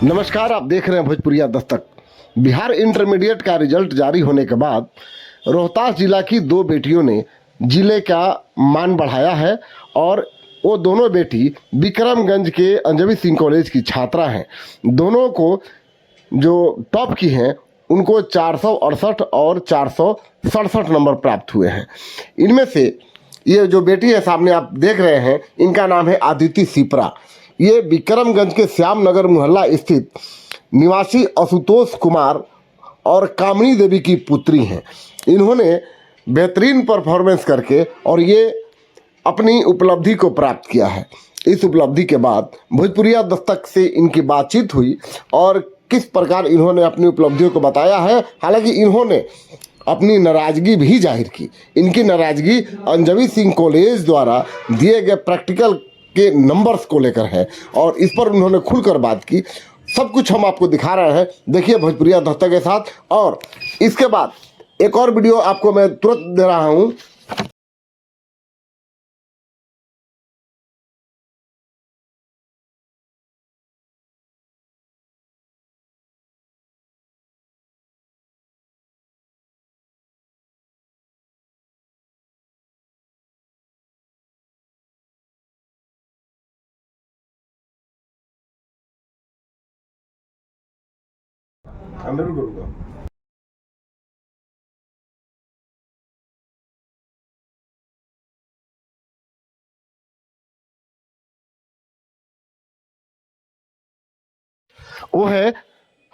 नमस्कार, आप देख रहे हैं भोजपुरिया दस्तक। बिहार इंटरमीडिएट का रिजल्ट जारी होने के बाद रोहतास जिला की दो बेटियों ने जिले का मान बढ़ाया है और वो दोनों बेटी विक्रमगंज के अंजनी सिंह कॉलेज की छात्रा हैं। दोनों को जो टॉप की हैं उनको 468 और 467 नंबर प्राप्त हुए हैं। इनमें से ये जो बेटी है सामने आप देख रहे हैं, इनका नाम है आदिति सिप्रा। ये विक्रमगंज के श्याम नगर मोहल्ला स्थित निवासी आशुतोष कुमार और कामनी देवी की पुत्री हैं। इन्होंने बेहतरीन परफॉर्मेंस करके और ये अपनी उपलब्धि को प्राप्त किया है। इस उपलब्धि के बाद भोजपुरिया दस्तक से इनकी बातचीत हुई और किस प्रकार इन्होंने अपनी उपलब्धियों को बताया है। हालांकि इन्होंने अपनी नाराज़गी भी जाहिर की। इनकी नाराज़गी अंजनी सिंह कॉलेज द्वारा दिए गए प्रैक्टिकल के नंबर्स को लेकर है और इस पर उन्होंने खुलकर बात की। सब कुछ हम आपको दिखा रहे हैं, देखिए भोजपुरिया दस्तक के साथ। और इसके बाद एक और वीडियो आपको मैं तुरंत दे रहा हूं। अंदर करूंगा। वो है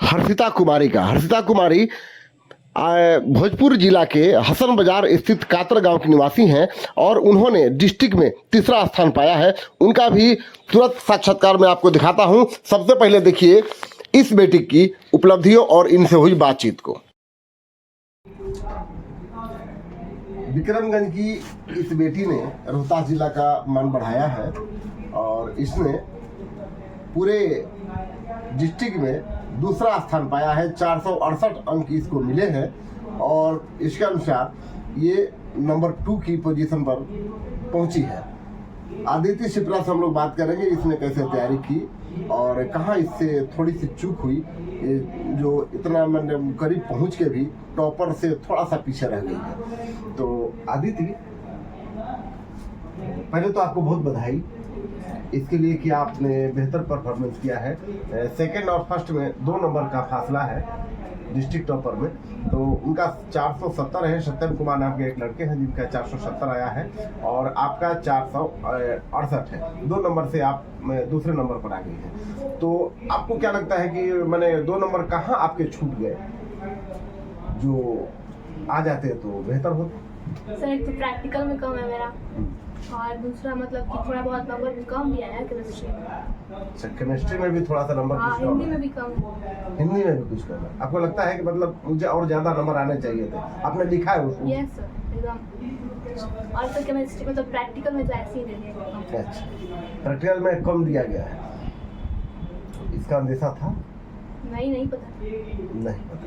हर्षिता कुमारी का। हर्षिता कुमारी भोजपुर जिला के हसन बाजार स्थित कातर गांव की निवासी हैं और उन्होंने डिस्ट्रिक्ट में तीसरा स्थान पाया है। उनका भी तुरंत साक्षात्कार में आपको दिखाता हूं। सबसे पहले देखिए इस बेटी की उपलब्धियों और इनसे हुई बातचीत को। विक्रमगंज की इस बेटी ने रोहतास जिला का मान बढ़ाया है और इसने पूरे डिस्ट्रिक्ट में दूसरा स्थान पाया है। 468 अंक इसको मिले हैं और इसके अनुसार ये नंबर 2 की पोजीशन पर पहुंची है। आदिति सिप्रा से हम लोग बात करेंगे, इसने कैसे तैयारी की और कहाँ इससे थोड़ी सी चूक हुई, जो इतना मैंने करीब पहुंच के भी टॉपर से थोड़ा सा पीछे रह गई है। तो आदिति, पहले तो आपको बहुत बधाई इसके लिए कि आपने बेहतर परफॉर्मेंस किया है। सेकंड और फर्स्ट में 2 नंबर का फासला है डिस्ट्रिक्ट टॉपर में। तो उनका 470 है। सत्यम कुमार नाम के एक लड़के हैं जिनका 470 आया है और आपका 468 है। 2 नंबर से आप दूसरे नंबर पर आ गई हैं। तो आपको क्या लगता है कि मैंने 2 नंबर कहाँ आपके छूट गए, जो आ जाते तो बेहतर होता? सर, एक तो प्रैक्टिकल में कम है मेरा और दूसरा मतलब कि थोड़ा बहुत नंबर भी कम भी आया केमिस्ट्री में। अच्छा, केमिस्ट्री में भी थोड़ा सा नंबर कुछ कम, हिंदी में भी कम। हिंदी में भी कुछ कम है। आपको लगता है कि मतलब मुझे और ज्यादा नंबर आने चाहिए थे? आपने लिखा है उसको? यस सर, एकदम। और तो केमिस्ट्री में तो प्रैक्टिकल में तो ऐसे ही दे दिया। अच्छा, प्रैक्टिकल में कम दिया गया है। इसका अंदेशा था? नहीं पता। नहीं पता।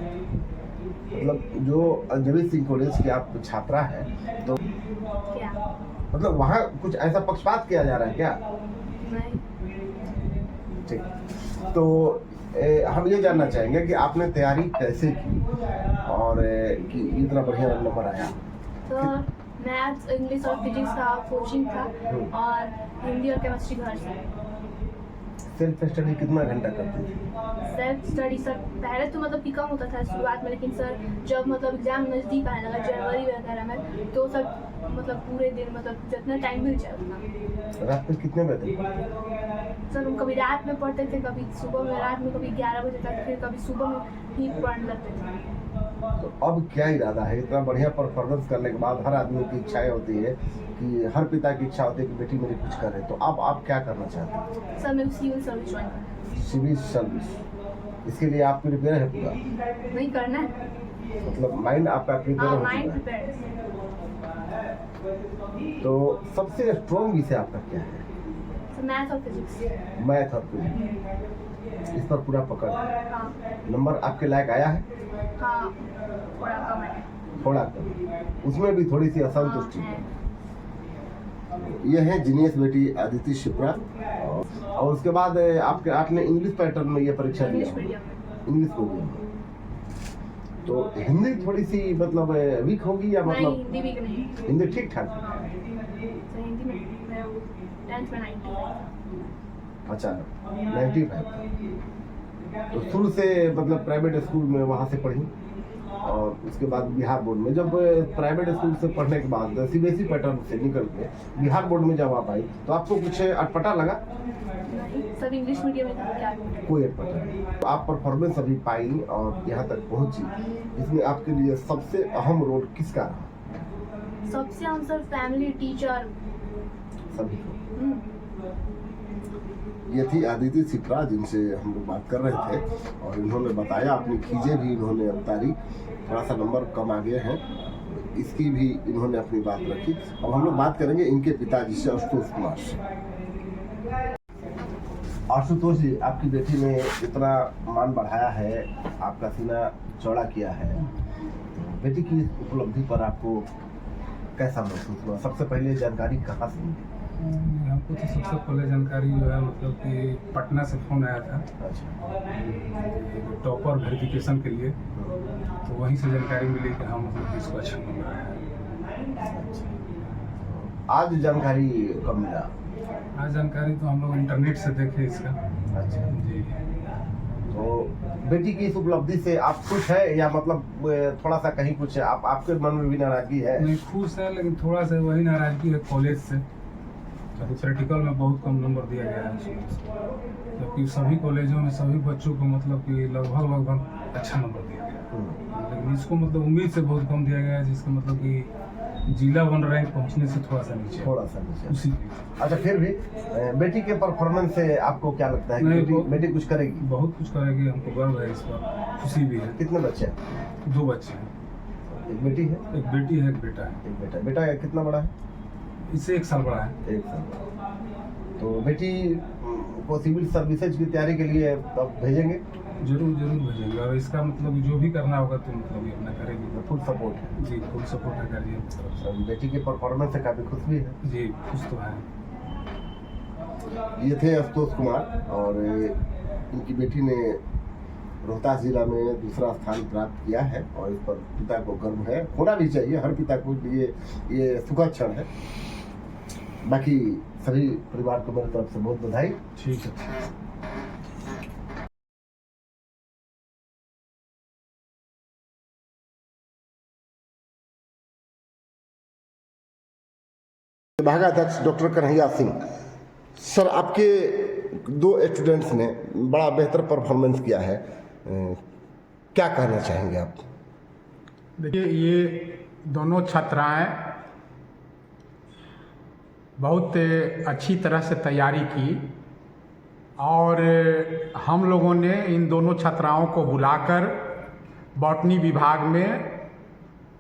मतलब जो अंजनी सिंह कॉलेज की आप छात्रा है तो क्या मतलब वहाँ कुछ ऐसा पक्षपात किया जा रहा है क्या? नहीं। ठीक, तो हम ये जानना चाहेंगे कि आपने तैयारी कैसे की और कि इतना बढ़िया नंबर आया? तो मैथ्स, इंग्लिश और फिजिक्स का कोचिंग था और हिंदी और केमिस्ट्री घर से। सेल्फ स्टडी कितना घंटा करती थी? सेल्फ स्टडी सर पहले तो मतलब कि कम होता था शुरुआत में, लेकिन सर जब मतलब एग्जाम नज़दीक आने लगा जनवरी वगैरह में, तो सर मतलब पूरे दिन मतलब जितना टाइम मिल जाए उतना। रात में कितने बजे? सर हम कभी रात में पढ़ते थे, कभी सुबह में, रात में कभी 11 बजे तक, फिर कभी सुबह में ही पढ़ने लगते थे। तो अब क्या इरादा है? इतना बढ़िया परफॉर्मेंस करने के बाद हर आदमी की इच्छाएं होती है कि हर पिता की इच्छा होती है कि बेटी मेरी कुछ करे, तो अब आप क्या करना चाहते हैं? सर मैं सिविल सर्विस ज्वाइन करना। सिविल सर्विस, इसके लिए आप प्रिपेयर है पूरा? नहीं करना है, मतलब माइंड आपका प्रिपेयर हो माइंड चुका है? प्रिपेयर। तो सबसे स्ट्रॉन्ग विषय आपका क्या है? मैथ और फिजिक्स। मैथ और फिजिक्स, इस पर पूरा पकड़ है। हाँ। नंबर आपके लायक आया है? हाँ, थोड़ा कम है। थोड़ा कम, उसमें भी थोड़ी सी असंतुष्टि है। ये है जीनियस बेटी अदिति शिप्रा। और उसके बाद आपने इंग्लिश पैटर्न में ये परीक्षा दी इंग्लिश है, मीडियम में। इंग्लिश मीडियम में। तो हिंदी थोड़ी सी मतलब वीक होगी या नहीं, मतलब हिंदी वीक नहीं। हिंदी ठीक ठाक? तो हिंदी में मैं 10th में 95। अच्छा, 95। तो शुरू से मतलब प्राइवेट स्कूल में वहाँ से पढ़ी और उसके बाद बिहार बोर्ड में। जब प्राइवेट स्कूल से पढ़ने के बाद सीबीएसई पैटर्न से निकल के बिहार बोर्ड में जब आप आई तो आपको कुछ अटपटा लगा? नहीं, सब इंग्लिश मीडियम में था। क्या कोई अटपटा नहीं। तो आप परफॉर्मेंस अभी पाई और यहाँ तक पहुँची, इसमें आपके लिए सबसे अहम रोल किसका रहा? सबसे हम सर फैमिली, टीचर, सभी को। ये थी अदिति शिप्रा जिनसे हम लोग बात कर रहे थे और इन्होंने बताया, अपनी खींचे भी इन्होंने उतारी। थोड़ा सा नंबर कम आ गए हैं, इसकी भी इन्होंने अपनी बात रखी। अब हम लोग बात करेंगे इनके पिताजी से, आशुतोष कुमार से। आशुतोष जी, आपकी बेटी ने इतना मान बढ़ाया है, आपका सीना चौड़ा किया है, बेटी की उपलब्धि पर आपको कैसा महसूस हुआ? सबसे पहले जानकारी कहाँ से मिली? हमको तो सबसे पहले जानकारी जो है मतलब कि पटना से फ़ोन आया था। अच्छा। टॉपर वेरिफिकेशन के लिए, तो वहीं से जानकारी मिली कि हाँ मतलब इसको अच्छा नंबर आया है। आज जानकारी कब मिला? आज जानकारी तो हम लोग इंटरनेट से देखे इसका। अच्छा जी। तो बेटी की इस उपलब्धि से आप खुश है या मतलब थोड़ा सा कहीं कुछ आपके मन में भी नाराजगी है? नहीं, खुश है, लेकिन थोड़ा सा वही नाराजगी है कॉलेज से। प्रैक्टिकल में बहुत कम नंबर दिया गया है उसमें, जबकि सभी कॉलेजों में सभी बच्चों को मतलब कि लगभग अच्छा नंबर दिया गया, लेकिन इसको मतलब उम्मीद से बहुत कम दिया गया है, जिसका मतलब कि जिला 1 रैंक पहुंचने से थोड़ा सा नीचे उसी के। अच्छा, फिर भी बेटी के परफॉर्मेंस से आपको क्या लगता है कि बेटी कुछ करेगी? बहुत कुछ करेगी, हमको गर्व है इस पर, खुशी भी है। कितने बच्चे हैं? 2 बच्चे हैं, एक बेटी है, एक बेटी है, एक बेटा है। एक बेटा। बेटा कितना बड़ा है? इससे 1 साल बड़ा है। 1 साल। तो बेटी को सिविल सर्विसेज की तैयारी के लिए अब भेजेंगे? जरूर भेजेंगे, और इसका मतलब जो भी करना होगा तो मतलब ये अपना करेगी। फुल सपोर्ट है? जी, फुल सपोर्ट है करिए तरफ से। बेटी के परफॉर्मेंस से काफ़ी खुश भी है? जी, खुश तो है। ये थे आशुतोष कुमार और इनकी बेटी ने रोहतास जिला में दूसरा स्थान प्राप्त किया है और इस पर पिता को गर्व है, होना भी चाहिए हर पिता को लिए। ये सुखद क्षण है। बाकी सभी परिवार को मेरी तरफ से बहुत बधाई। ठीक है। विभागाध्यक्ष डॉक्टर कन्हैया सिंह सर, आपके 2 स्टूडेंट्स ने बड़ा बेहतर परफॉर्मेंस किया है, क्या कहना चाहेंगे आप? देखिए, ये दोनों छात्राएं बहुत अच्छी तरह से तैयारी की और हम लोगों ने इन दोनों छात्राओं को बुलाकर बॉटनी विभाग में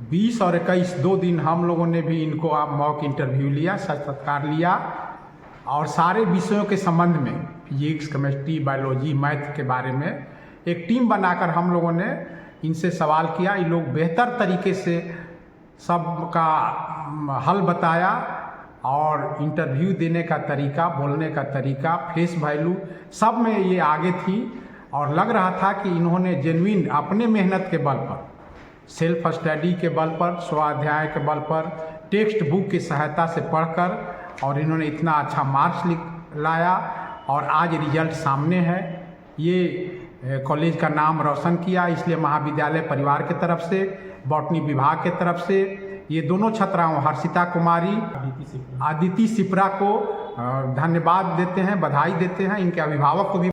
20 और 21 2 दिन हम लोगों ने भी इनको मॉक इंटरव्यू लिया, साक्षात्कार लिया और सारे विषयों के संबंध में फिजिक्स, केमिस्ट्री, बायोलॉजी, मैथ के बारे में एक टीम बनाकर हम लोगों ने इनसे सवाल किया। ये लोग बेहतर तरीके से सबका हल बताया और इंटरव्यू देने का तरीका, बोलने का तरीका, फेस वैल्यू सब में ये आगे थी और लग रहा था कि इन्होंने जेन्युइन अपने मेहनत के बल पर, सेल्फ स्टडी के बल पर, स्वाध्याय के बल पर, टेक्स्ट बुक की सहायता से पढ़कर और इन्होंने इतना अच्छा मार्क्स लाया और आज रिजल्ट सामने है। ये कॉलेज का नाम रोशन किया, इसलिए महाविद्यालय परिवार के तरफ से, बॉटनी विभाग के तरफ से ये दोनों छात्राओं हर्षिता कुमारी, अदिति शिप्रा को धन्यवाद देते हैं, बधाई देते हैं। इनके अभिभावक को भी